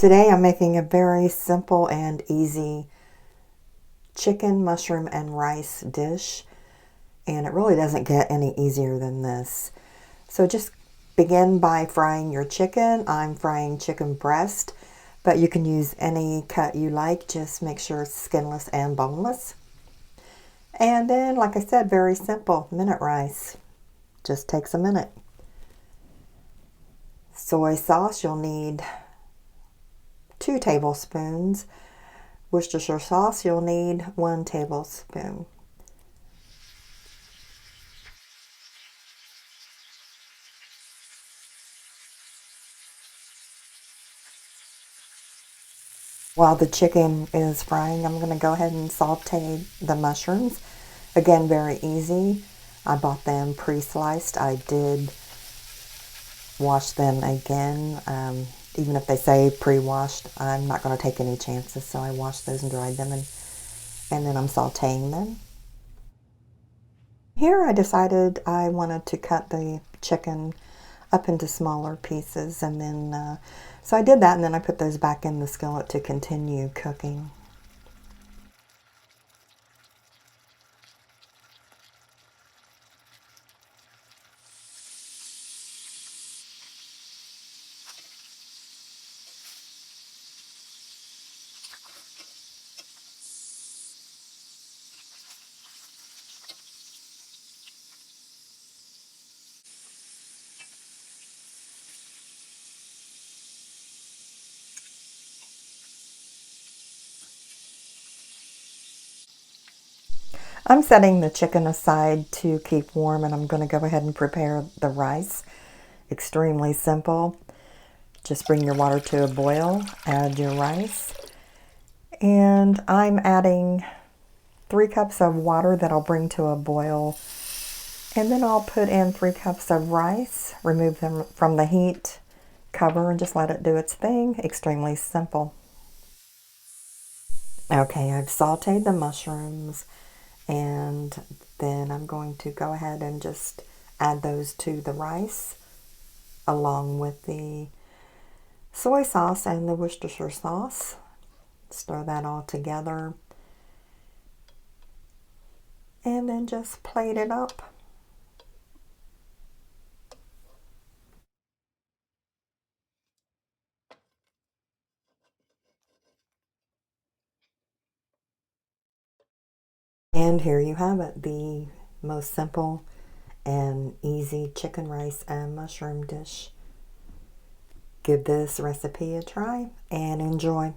Today I'm making a very simple and easy chicken, mushroom, and rice dish, and it really doesn't get any easier than this. So just begin by frying your chicken. I'm frying chicken breast, but you can use any cut you like. Just make sure it's skinless and boneless. And then, like I said, very simple, minute rice. Just takes a minute. Soy sauce, you'll need 2 tablespoons. Worcestershire sauce, you'll need 1 tablespoon. While the chicken is frying, I'm going to go ahead and saute the mushrooms. Again, very easy. I bought them pre-sliced. I did wash them again. Even if they say pre-washed, I'm not going to take any chances. So I washed those and dried them, and then I'm sauteing them. Here I decided I wanted to cut the chicken up into smaller pieces, and then so I did that, and then I put those back in the skillet to continue cooking. I'm setting the chicken aside to keep warm, and I'm going to go ahead and prepare the rice. Extremely simple. Just bring your water to a boil, add your rice, and I'm adding 3 cups of water that I'll bring to a boil, and then I'll put in 3 cups of rice, remove them from the heat, cover, and just let it do its thing. Extremely simple. Okay, I've sauteed the mushrooms, and then I'm going to go ahead and just add those to the rice along with the soy sauce and the Worcestershire sauce. Stir that all together and then just plate it up. And here you have it, the most simple and easy chicken, rice, and mushroom dish. Give this recipe a try and enjoy.